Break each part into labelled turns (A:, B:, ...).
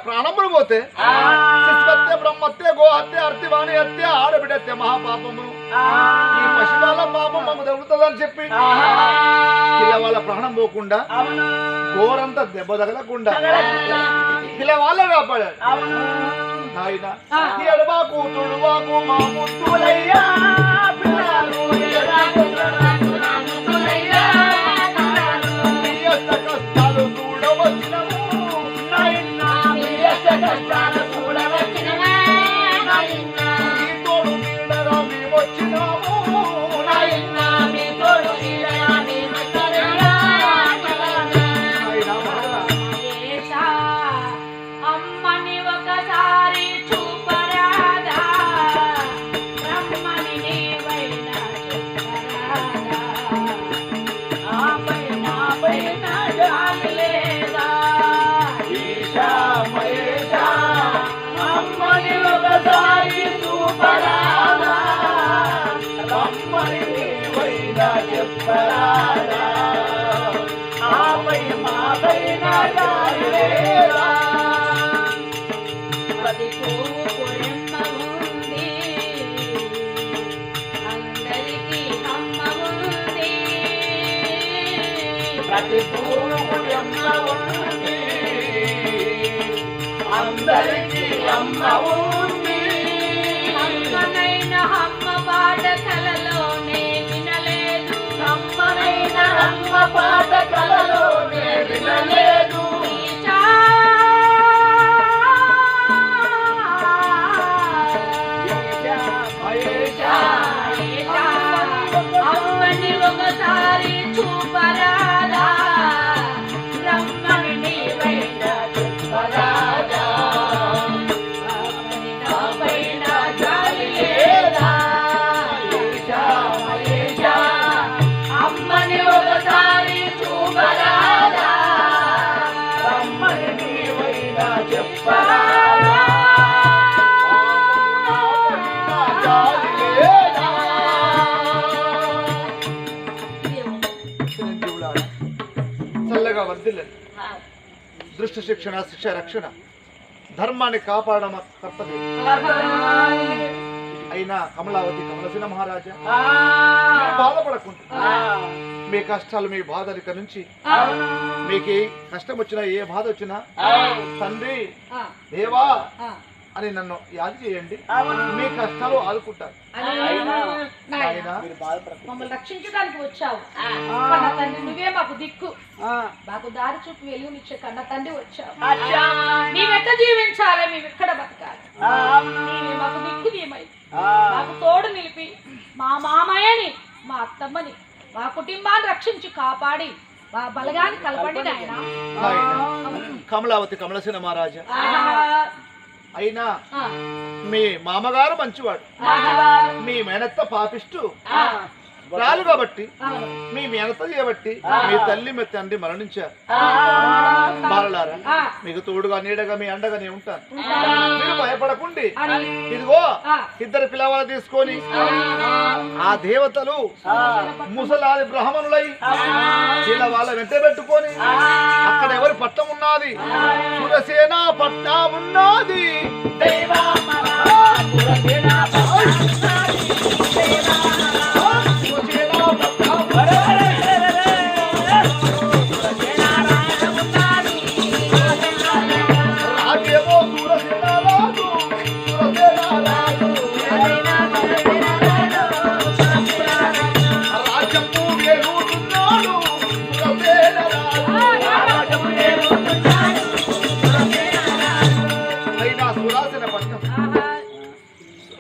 A: ప్రాణములు పోతే శిశుహత్య బ్రహ్మత్య గోహత్య అర్తివాణి హత్య ఆడబిడత్య మహాపాపము ఈ పశువాల పాపం మాకు తగులుతుందని చెప్పి పిల్లవాళ్ళ ప్రాణం పోకుండా గోరంతా దెబ్బ తగలకుండా పిల్లవాళ్ళే కాపాడాడు నాయన ఎడబా కూతుడు బాబు మా ముత్తులయ్యా కష్టాలు చూడవచ్చినము అందరికీ అమ్మ ఉంది అమ్మనైనా అమ్మ పాట కలలోనే వినలేదు అమ్మనైనా అమ్మ పాట కలలోనే వినలేదు అమ్మని ఒకసారి చూపరాదా రమ్మని నీవైనా చెప్పరాదా నాపైన జాలి లేదా అమ్మని ఒకసారి చూపరాదా రమ్మని నీవైనా చెప్పరాదా చల్లగా వర్ధిల్లండి. దృష్టి శిక్షణ శిక్ష రక్షణ ధర్మాన్ని కాపాడడం కర్తవ్యం. అయినా కమలావతి కమలసిన మహారాజా బాధపడకుండా మీ కష్టాలు మీ బాధలు ఇక నుంచి మీకు ఏ కష్టం వచ్చినా ఏ బాధ వచ్చినా తండ్రి దేవా అని నన్ను యాది చేయండి మీ కష్టాలు ఆదుకుంటారు.
B: మమ్మల్ని రక్షించడానికి వచ్చావు తండ్రి, నువ్వే మాకు దిక్కు, మాకు దారి చూపి వెలుగునిచ్చే కన్న తండ్రి వచ్చావు. మేమెట్ట జీవించాలి, మేమెక్కడ బతకాలి, మాకు దిక్కు నీమై మాకు తోడు నిలిపి మా మామయ్యని మా అత్తమ్మని మా కుటుంబాన్ని రక్షించి కాపాడి మా బలగాన్ని కలపండి నాయన.
A: కమలావతి కమలసేన మహారాజా అయినా మీ మామగారు మంచివాడు, మీ మేనత్త పాపిస్తూ రాలు కాబట్టి మీ మేనత్త చేయబట్టి మీ తల్లి మీ తండ్రి మరణించారు. బాలలారా మీకు తోడుగా నీడగా మీ అండగా నేను ఉంటాను. మీరు భయపడకుండి ఇదిగో ఇద్దరు పిల్లవాళ్ళు తీసుకొని ఆ దేవతలు ముసలాది బ్రాహ్మణులై ఇలా వాళ్ళ వెంట పెట్టుకొని అక్కడ ఎవరి పట్టం ఉన్నది, సురసేన పట్టం ఉన్నది.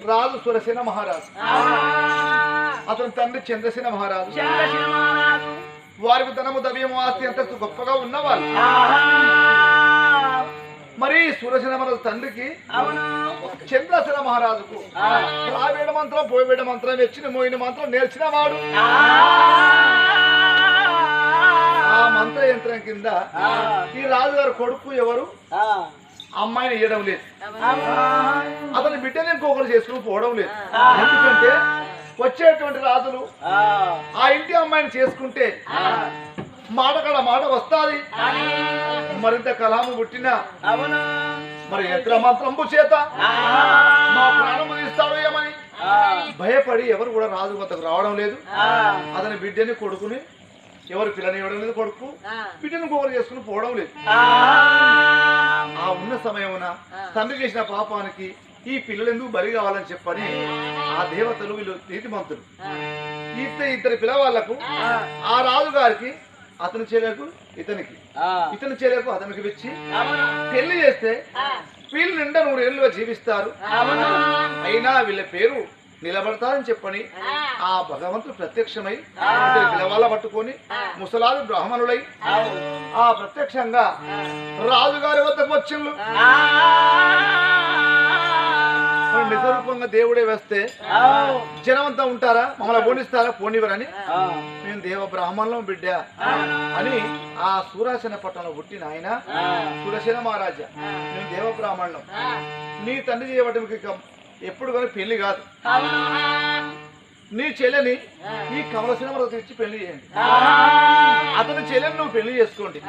A: రాజు సురసేన మహారాజు, అతని తండ్రి చంద్రసేన మహారాజు. వారికి ధనము దవ్యము ఆస్తి అంత గొప్పగా ఉన్నవాళ్ళు. మరి సురసేన మహారాజు తండ్రికి చంద్రసేన మహారాజుకు రావేడ మంత్రం పోయేడ మంత్రం వచ్చిన మోయిన మంత్రం నేర్చిన వాడు. ఆ మంత్రయంత్రం కింద ఈ రాజుగారు కొడుకు ఎవరు అమ్మాయిని ఇవ్వడం లేదు, అతని బిడ్డని ఇంకొకరు చేసుకుని పోవడం లేదు. ఎందుకంటే వచ్చేటువంటి రాజులు ఆ ఇంటి అమ్మాయిని చేసుకుంటే మాట కడ మాట వస్తాది, మరింత కలాము పుట్టిన మరి యంత్ర మంత్రంబు చేత మా ప్రాణము తీస్తాడు ఏమని భయపడి ఎవరు కూడా రాజు వద్దకు రావడం లేదు. అతని బిడ్డని కొడుకుని ఎవరు పిల్లని ఇవ్వడం లేదు, కొడుకు బిడ్డను కోరు చేసుకుని పోవడం లేదు. ఆ ఉన్న సమయమున తండ్రి చేసిన పాపానికి ఈ పిల్లలు ఎందుకు బలి కావాలని చెప్పని ఆ దేవతలు వీళ్ళు నీతిమంతులు ఇద్దరి పిల్లవాళ్లకు ఆ రాజు గారికి అతని చెల్లెకు ఇతనికి ఇతని చెల్లెకు అతనికి ఇచ్చి పెళ్లి చేస్తే వీళ్ళు నిండా 100 ఏళ్ళుగా జీవిస్తారు, అయినా వీళ్ళ పేరు నిలబడతారని చెప్పని ఆ భగవంతుడు ప్రత్యక్షమై పిల్లవాళ్ళ పట్టుకొని ముసలాది బ్రాహ్మణులై ఆ ప్రత్యక్షంగా రాజుగారి వద్దకు వచ్చిండ్రు. నిజరూపంగా దేవుడే వేస్తే జనమంతా ఉంటారా, మమ్మల్ని పోనిస్తారా, పోనివరని మేము దేవ బ్రాహ్మణులం బిడ్డ అని ఆ సూరాసేన పట్టణంలో పుట్టిన ఆయన సూరసేన మహారాజా మేము దేవ బ్రాహ్మణులం, నీ తండ్రి చేయబట్టి ఎప్పుడు కానీ పెళ్లి కాదు, నీ చెల్లెని ఈ కమలసేన వరకు ఇచ్చి పెళ్లి చేయండి, అతని చెల్లెని నువ్వు పెళ్లి చేసుకోండి,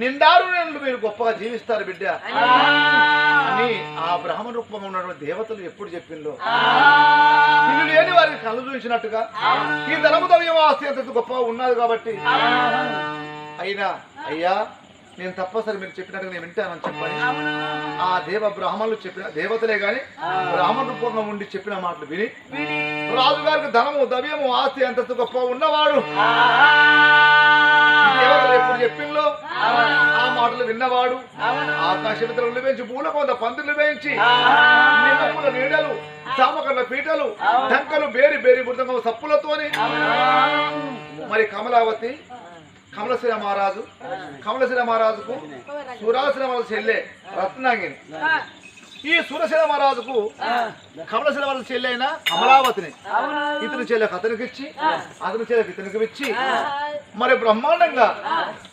A: నిండారు మీరు గొప్పగా జీవిస్తారు బిడ్డ అని ఆ బ్రాహ్మణ రూపంగా ఉన్నటువంటి దేవతలు ఎప్పుడు చెప్పిందో ఇల్లు లేని వారికి కళ్ళు చూసినట్టుగా ఈ ధనము దవ్యం ఆస్తి అంత గొప్పగా ఉన్నది కాబట్టి అయినా అయ్యా నేను తప్పసరి మీరు చెప్పినట్టుగా నేను వింటానని చెప్పని ఆ దేవ బ్రాహ్మణులు చెప్పిన దేవతలే గాని బ్రాహ్మణ రూపంగా ఉండి చెప్పిన మాటలు విని రాజుగారికి ధనము దవ్యము ఆస్తి అంత గొప్ప ఉన్నవాడు దేవతలు ఎప్పుడు చెప్పిందో ఆ మాటలు విన్నవాడు ఆకాశమిత్రులు వేయించి పూలకొంద పందిర్లు వేయించి నిమ్మపుల నీడలు సామకర్ల పీటలు డంకలు బేరి బేరి బృందం సప్పులతోని మరి కమలావతి కమలశ్రీ మహారాజుకు సురాశ్రీ మహారాజు చెల్లె రత్నాంగిని, ఈ సురసేన మహారాజుకు కమలశ్రీ మహారాజు చెల్లె అయిన అమలావతిని ఇతని చెల్లెకు అతనికి ఇచ్చి అతని చెల్లెకు ఇతనికి ఇచ్చి మరి బ్రహ్మాండంగా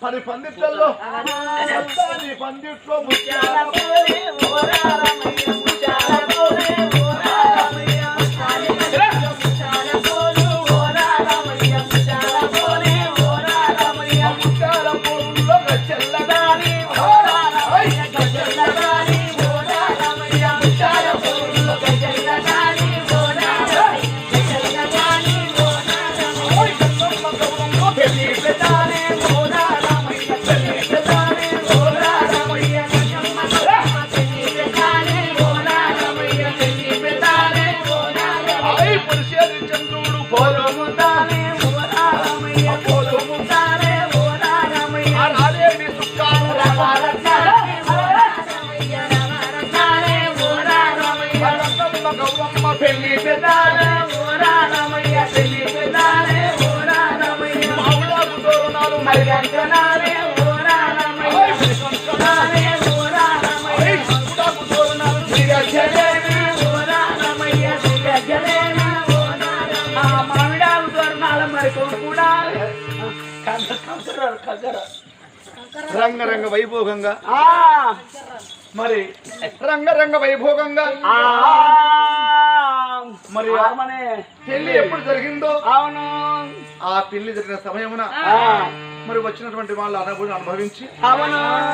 A: 10 పందిట్లలో పందిట్లో రంగరంగ వైభోగంగా మరి రంగరంగ వైభోగంగా మరి పెళ్లి ఎప్పుడు జరిగిందో ఆ పెళ్లి జరిగిన సమయమున మరి వచ్చినటువంటి వాళ్ళు అనుభవించి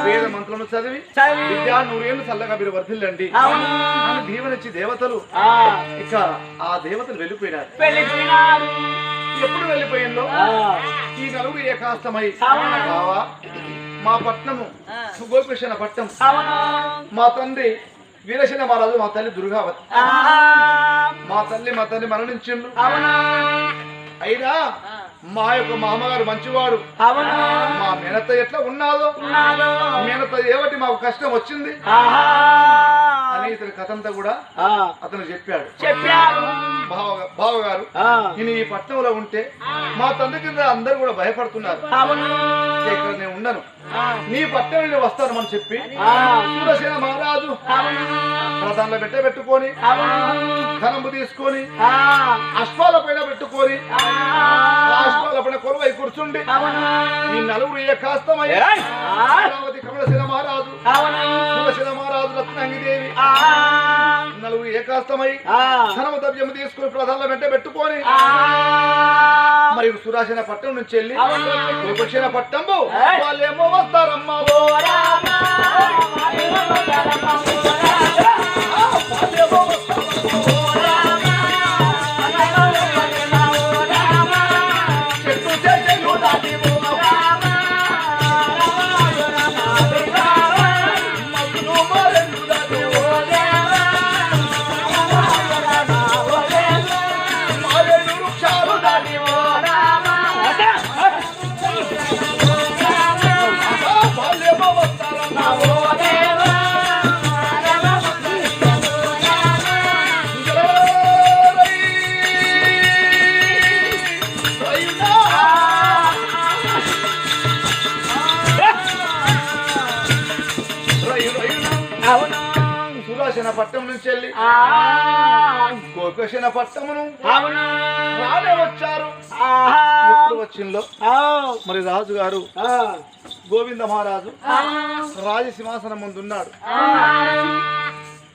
A: వేద మంత్రములు చదివి విద్యా 100 ఏళ్ళు చల్లగా మీరు వర్ధిల్లండి అని దీవెనిచ్చి దేవతలు ఇక ఆ దేవతలు వెళ్ళిపోయినారు. ఎప్పుడు వెళ్ళిపోయిందో ఈ నలుగురు ఏకాస్తమై బావా మా పట్నము గోపికృష్ణ పట్నం, మా తండ్రి వీరసేన మహారాజు, మా తల్లి దుర్గావతి, మా తల్లి మరణించిండు. అయినా మా యొక్క మామగారు మంచివాడు, మా మేనత్త ఎట్లా ఉన్నాదో మేనత్త ఏవటి మాకు కష్టం వచ్చింది అని ఇతని కథంతా కూడా అతను చెప్పాడు. బావగారు నేను ఈ పట్టణంలో ఉంటే మా తండ్రి కింద అందరూ కూడా భయపడుతున్నారు, ఇక్కడ నేను ఉండను, నీ పట్టణం నేను వస్తాను అని చెప్పి సూరసేన మహారాజు రథంలో పెట్టుకొని ధనము తీసుకొని అశ్వాల పైన పెట్టుకొని అశ్వాల పైన కొలువై కూర్చుండి ఈ నలుగురు ఏ కాస్తమయ్యి కమలసేన మహారాజు సూరసేన మహారాజు రత్నాంగిదేవి నలుగురు ఏ కాస్తమై ధనము ద్రవ్యము తీసుకొని ప్రధానంలో పెట్టుకొని మరి సురాసేన పట్టణం నుంచి వెళ్ళి కురుక్షేణ పట్టణము వాళ్ళేమో వస్తారమ్మా పట్టణం నుంచి వెళ్ళి గోపేషణ పట్టణమును రానే వచ్చారు. ఎప్పుడు వచ్చిందో మరి రాజు గారు గోవింద మహారాజు రాజసింహాసనం ముందు ఉన్నాడు.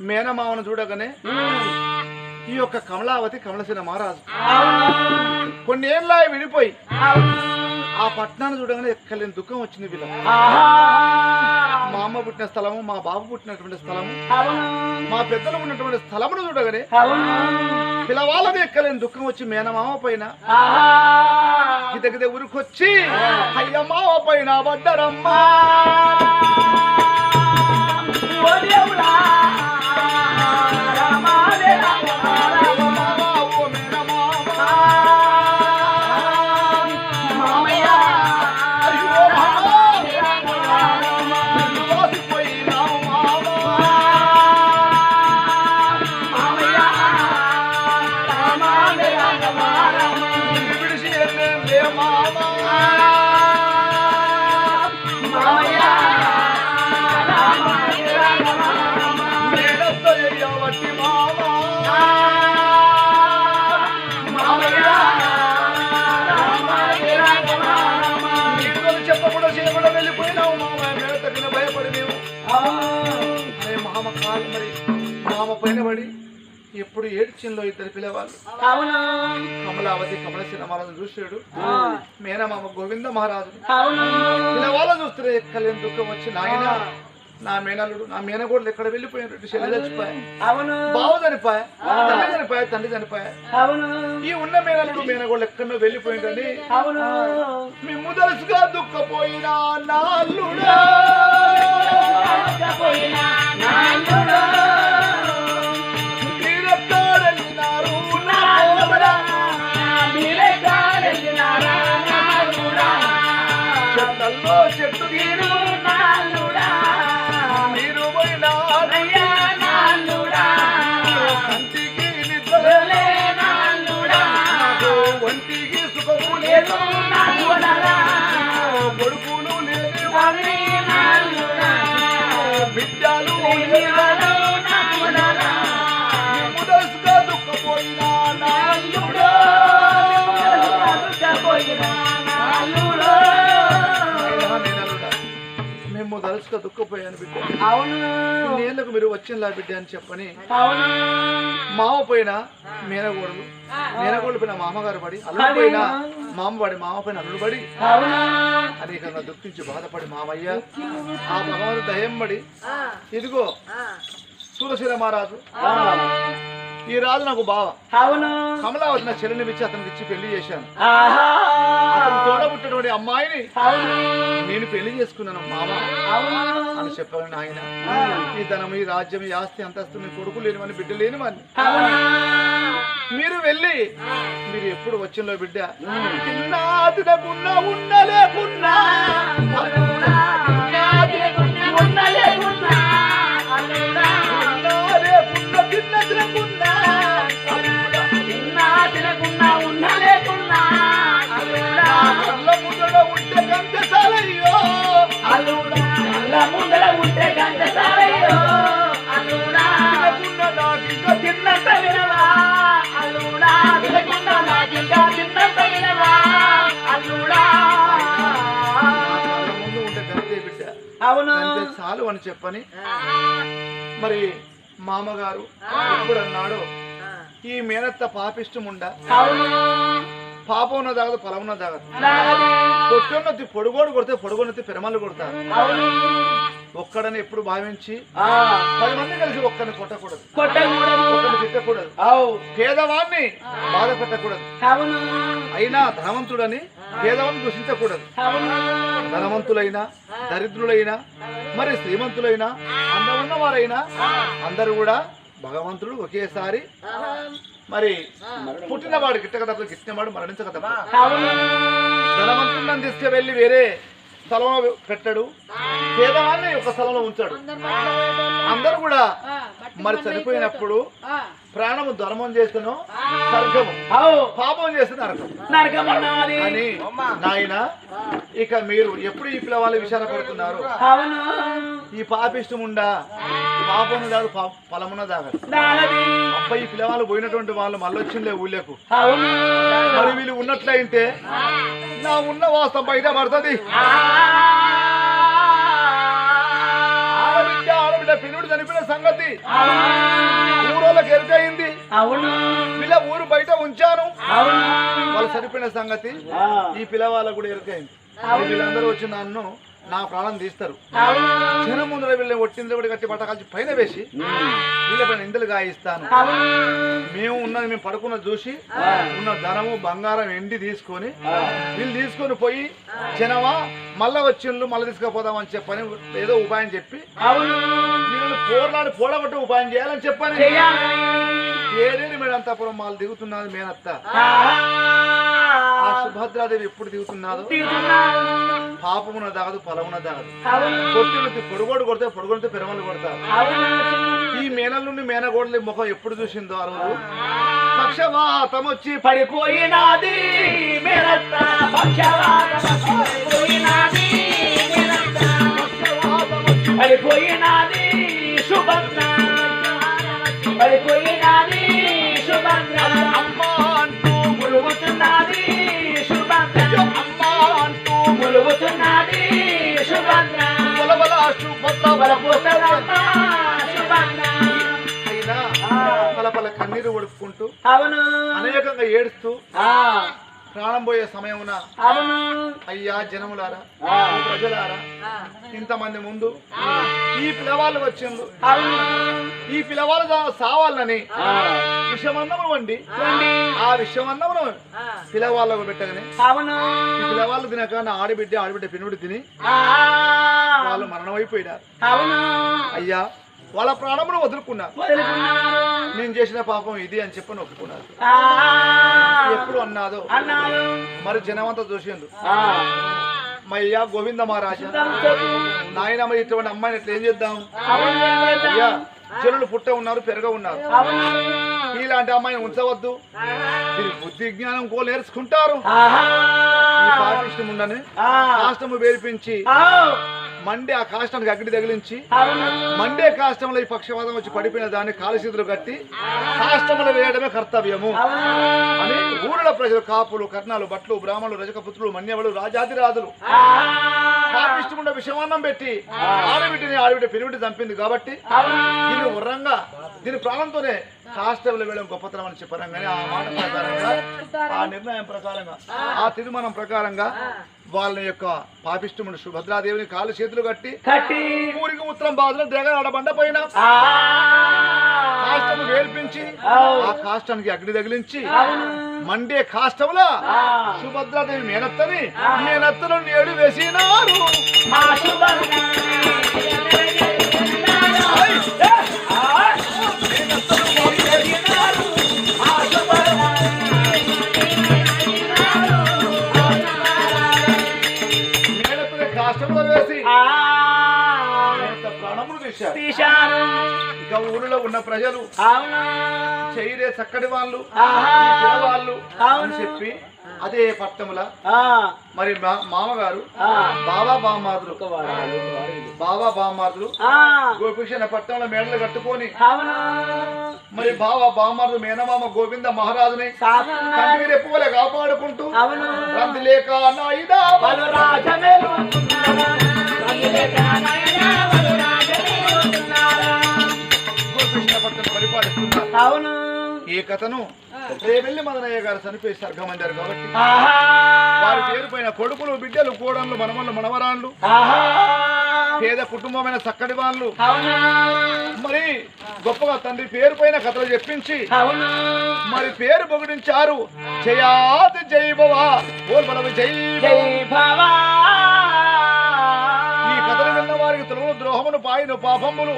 A: మేనమావను చూడగానే ఈ యొక్క కమలావతి కమలసేన మహారాజు కొన్ని ఏళ్ళ విడిపోయి ఆ పట్టణాన్ని చూడగానే ఎక్కలేని దుఃఖం వచ్చింది. వీళ్ళ మా అమ్మ పుట్టిన స్థలము, మా బాబు పుట్టినటువంటి స్థలము, మా పెద్దలు ఉన్నటువంటి స్థలమును చూడగానే పిల్లవాళ్ళది ఎక్కలేని దుఃఖం వచ్చి మేనమామ పైన గిదగిద ఉరికొచ్చి అయ్య మామ పైన పడ్డరమ్మా ఎప్పుడు ఏడ్చింలో ఇద్దరు పిల్లవాళ్ళు కమలావతి కమలసేన మహారాజు చూసాడు. మేనమామ గోవింద మహారాజు పిల్లవాళ్ళ చూస్తే ఎక్కలేని దుఃఖం వచ్చి నాయన నా మేనల్లుడు నా మేనగోడలు ఎక్కడ వెళ్ళిపోయినట్టు చెల్లి చచ్చిపోయాయి, బావ చనిపోయా, తల్లి చనిపోయా, తండ్రి చనిపోయా, ఈ ఉన్న మేనల్లుడు మేనగోడలు ఎక్కడో వెళ్ళిపోయిందని మేము తెలుసుగా దుఃఖపోయినా నాల్లుడా చెట్టు గీరు మీరు పోయినా కంటికి నిద్రలే ఒంటికి సుఖము లేదు కొడుకులు లేని బిడ్డలు ముదలుసుగా దుఃఖపోయినా నాల్లుడా మేము దలుసుగా దుఃఖపోయాను బిడ్డ, నేళ్లకు మీరు వచ్చినలా బిడ్డ అని చెప్పని మామ పోయిన మేనగోడలు, మేనగోడలు పైన మామగారు పడి, అల్లుడు పైన మామ పడి, మామ పైన అల్లుడు పడి అనేకంగా దుఃఖించి బాధపడి మామయ్య ఆ భగవాను దయం పడి ఇదిగో సూరసేన మహారాజు ఈ రాజు నాకు బావ కమలావతి నా చెల్లిని ఇచ్చి అతనికి ఇచ్చి పెళ్లి చేశాను. అతను తోడబుట్టినటువంటి అమ్మాయిని నేను పెళ్లి చేసుకున్నాను మామ అని చెప్పాను. ఆయన ఈ ధనం, ఈ రాజ్యం, ఈ ఆస్తి, అంతస్తు, మీ కొడుకు లేనివని, బిడ్డ లేనివని మీరు వెళ్ళి మీరు ఎప్పుడు వచ్చినలో బిడ్డ తిన్నా తినకున్నా ఉండలేకున్నా ఉంటే కంటే చాలయ్యో అంతే చాలు అని చెప్పని మరి మామగారు ఎప్పుడు అన్నాడో ఈ మేనత్త పాపిష్టముండా పాపం ఉన్న దాగదు పొలం ఉన్న దాగదు పొట్టున్నది పొడుగోడు కొడితే పొడుగున్నది పెరమల్లు కొడతారు ఒక్కడని ఎప్పుడు భావించి 10 మంది కలిసి ఒక్కడిని కొట్టకూడదు ఒక్కడిని తిట్టకూడదు పేదవాన్ని బాధ పెట్టకూడదు అయినా ధనవంతుడని పేదవాన్ని దూషించకూడదు ధనవంతులైనా దరిద్రులైనా మరి శ్రీమంతులైనా అందమున్న వారైనా అందరూ కూడా భగవంతుడు ఒకేసారి మరి పుట్టినవాడు గిట్టక తప్పదు గిట్టినవాడు మరణించక తప్పదు ధనవంతుడిని తీసుకువెళ్ళి వేరే స్థలంలో పెట్టాడు పేదవాన్ని ఒక స్థలంలో ఉంచాడు అందరూ కూడా మరి చనిపోయినప్పుడు ప్రాణము ధర్మం చేస్తును స్వర్గము పాపం చేస్తున్న నరకం అని నాయన ఇక మీరు ఎప్పుడు ఈ పిల్లవాళ్ళ విషయాలు పడుతున్నారు ఈ పాపిష్టం ఉండా పాపం దాడు ఫలమున్న దాగదు అబ్బాయి ఈ పిల్లవాళ్ళు పోయినటువంటి వాళ్ళు మళ్ళీ వచ్చిందే ఊళ్ళకు మరి వీళ్ళు ఉన్నట్లయితే నా ఉన్న వాస్తవం బయట పడుతుంది ఆడబిడ్డ పిల్లుడు చనిపోయిన సంగతి ఊరోళ్ళకి ఎరుకయింది వీళ్ళ ఊరు బయట ఉంచాను వాళ్ళు చనిపోయిన సంగతి ఈ పిల్లవాళ్ళకు కూడా ఎరుకైంది వీళ్ళందరూ వచ్చి నన్ను నా ప్రాణం తీస్తారు జనం ముందర వీళ్ళని ఒట్టింది కట్టి బట్ట కలిసి పైన వేసి వీళ్ళపైన ఇందులు గాయిస్తాను మేము ఉన్నది మేము పడుకున్న చూసి ఉన్న ధనము బంగారం ఎండి తీసుకొని వీళ్ళు తీసుకొని పోయి జనమా మళ్ళా వచ్చిండ్లు మళ్ళీ తీసుకుపోదామని చెప్పని ఏదో ఉపాయం చెప్పి వీళ్ళు పోరాడి పోడగొట్టి ఉపాయం చేయాలని చెప్పని ఏదేని మేడంతాపురం వాళ్ళు దిగుతున్నది మేనత్త ఆ సుభద్రాదేవి ఎప్పుడు దిగుతున్నాదో పాపమున దాగదు ఫలమున దాగదు కొట్టి పొడుగోడు కొడితే పొడుగొడితే పెరమలు కొడతారు ఈ మేనల నుండి మేనగోడలి ముఖం ఎప్పుడు చూసిందో ఆ రోజు పక్షవాతం వచ్చి పడిపోయినాది పడిపోయినాది సుభద్ర పడిపోయినాది సుభద్ర అమ్మ అంటూ ములుగుతున్నది సుభద్ర అమ్మ అంటూ ములుగుతున్నది సుభద్ర బలబల సుభద్ర బలపోతదమ్మ సుభద్ర అయినా బలబల కన్నీరు ఒడుపుకుంటూ అవును అనేకంగా ఏడుస్తూ ప్రాణం పోయే సమయమున అయ్యా జనములారా ప్రజలారా ఇంతమంది ముందు ఈ పిల్లవాళ్ళు వచ్చిండు ఈ పిల్లవాళ్ళు సావాలని విషమన్నమును వండి ఆ విషమన్నమును పిల్లవాళ్ళకు పెట్టగానే ఈ పిల్లవాళ్ళు తినక నా ఆడబిడ్డ పిన్నుడు తిని వాళ్ళు మరణమైపోయినారు అయ్యా వాళ్ళ ప్రాణమును వదులుకున్నారు నేను చేసిన పాపం ఇది అని చెప్పని ఒప్పుకున్నారు ఎప్పుడు అన్నాదో మరి జనమంతా చూసిండు మయ్యా గోవింద మహారాజా నాయన మరి ఇటువంటి అమ్మాయిని ఎట్లా ఏం చేద్దాం అయ్యా జనులు పుట్ట ఉన్నారు పెరగ ఉన్నారు ఇలాంటి అమ్మాయిని ఉంచవద్దు బుద్ధి జ్ఞానం కో నేర్చుకుంటారు పాపిష్టం ఉండని కాష్టము వేర్పించి మండే ఆ కాష్టానికి అగ్ని తగిలించి మండే కాష్టంలో ఈ పక్షవాదం వచ్చి పడిపోయిన దాన్ని కాలుశీతులు కట్టి కాష్టములు వేయడమే కర్తవ్యము అని ఊళ్ళ ప్రజలు కాపులు కర్ణాలు భట్లు బ్రాహ్మణులు రజకపుత్రులు మన్యవలు రాజాదిరాజులు పాపిష్టముండ విషమాన్నం పెట్టి ఆడబిడ్డ పిరివిటి చంపింది కాబట్టి దీన్ని ఉర్రంగా దీని ప్రాణంతోనే కాష్టములు వేయడం గొప్పతనం అని చెప్పారు కానీ ఆ మాట ప్రకారంగా ఆ నిర్ణయం ప్రకారంగా ఆ తీర్మానం ప్రకారంగా వాళ్ళ యొక్క పాపిష్టముడు సుభద్రాదేవిని కాలు చేతులు కట్టి ఊరికి ఉత్తరం బాధలో దేగ బండ పైన కాష్టము వేల్పించి ఆ కాష్టానికి అగ్ని తగిలించి మండే కాష్టముల సుభద్రాదేవి మేనత్తను నేడు వేసినారు తీశారు ఇక ఊరిలో ఉన్న ప్రజలు చేయరే చక్కటి వాళ్ళు అని చెప్పి అదే పట్టముల మరి మామగారు బాబా బామార్దులు గోపికృష్ణ పట్టణంలో మేడలు కట్టుకొని మరి బామార్దు మేనమామ గోవింద మహారాజుని కంటికి రెప్పువలే కాపాడుకుంటూ రంది లేక ఈ కథను రేవెల్లి మదనయ్య గారు చనిపోయి స్వర్గమందారు కాబట్టి వారి పేరు పైన కొడుకులు బిడ్డలు కోడళ్ళు మనమళ్ళు మనవరాళ్ళు పేద కుటుంబమైన చక్కటి వాళ్ళు మరి గొప్పగా తండ్రి పేరు పైన కథలు చెప్పించి మరి పేరు పొగిడించారు. జయాది జై భవా జై భవా. ఈ కథలు విన్న వారికి తొలగు ద్రోహమును పాయిన పాపములు